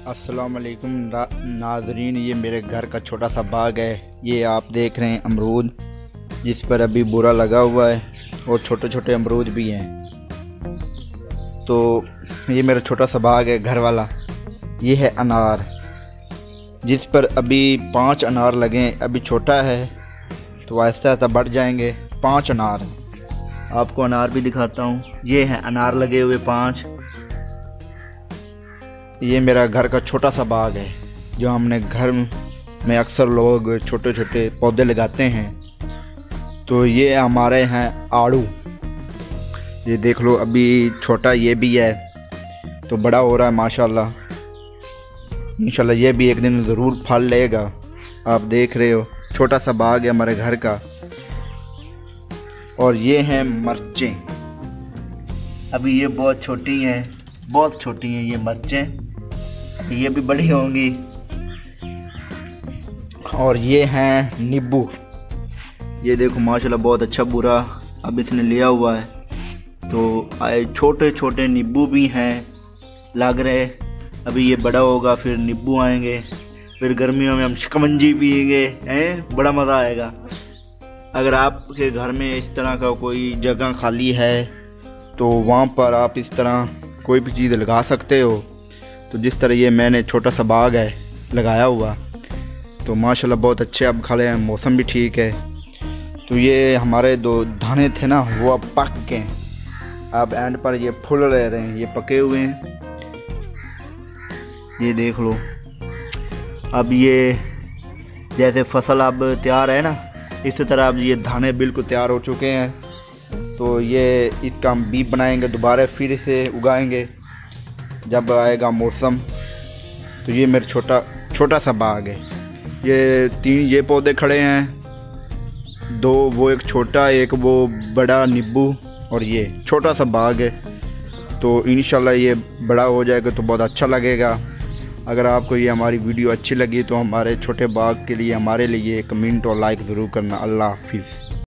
अस्सलाम वालेकुम नाजरीन, ये मेरे घर का छोटा सा बाग है। ये आप देख रहे हैं अमरूद, जिस पर अभी बुरा लगा हुआ है और छोटे छोटे अमरूद भी हैं। तो ये मेरा छोटा सा बाग है घर वाला। ये है अनार, जिस पर अभी 5 अनार लगे हैं। अभी छोटा है तो आहिस्ता आहिस्ता बढ़ जाएंगे। 5 अनार, आपको अनार भी दिखाता हूँ। ये हैं अनार लगे हुए 5। ये मेरा घर का छोटा सा बाग है, जो हमने घर में अक्सर लोग छोटे छोटे पौधे लगाते हैं। तो ये हमारे हैं आड़ू। ये देख लो, अभी छोटा ये भी है तो बड़ा हो रहा है माशाल्लाह। इंशाल्लाह ये भी एक दिन ज़रूर फल लेगा। आप देख रहे हो, छोटा सा बाग है हमारे घर का। और ये हैं मिर्चें। अभी ये बहुत छोटी हैं, बहुत छोटी हैं ये मिर्चें, ये भी बड़ी होंगी। और ये हैं नींबू। ये देखो माशाल्लाह बहुत अच्छा बुरा अब इसने लिया हुआ है। तो छोटे छोटे नींबू भी हैं लग रहे। अभी ये बड़ा होगा फिर नींबू आएंगे, फिर गर्मियों में हम शिकंजी पिएंगे, हैं, बड़ा मज़ा आएगा। अगर आपके घर में इस तरह का कोई जगह खाली है तो वहाँ पर आप इस तरह कोई भी चीज़ लगा सकते हो। तो जिस तरह ये मैंने छोटा सा बाग है लगाया हुआ, तो माशाल्लाह बहुत अच्छे अब खड़े हैं, मौसम भी ठीक है। तो ये हमारे 2 दाने थे ना, वो अब पक गए। अब एंड पर ये फूल रहे हैं, ये पके हुए हैं। ये देख लो, अब ये जैसे फसल अब तैयार है ना, इसी तरह अब ये दाने बिल्कुल तैयार हो चुके हैं। तो ये इसका हम बीज बनाएंगे, दोबारा फिर इसे उगाएंगे जब आएगा मौसम। तो ये मेरा छोटा सा बाग है। ये 3 ये पौधे खड़े हैं, 2 वो, एक छोटा एक वो बड़ा नींबू, और ये छोटा सा बाग है। तो इंशाल्लाह ये बड़ा हो जाएगा तो बहुत अच्छा लगेगा। अगर आपको ये हमारी वीडियो अच्छी लगी तो हमारे छोटे बाग के लिए हमारे लिए कमेंट और लाइक ज़रूर करना। अल्लाह हाफिज़।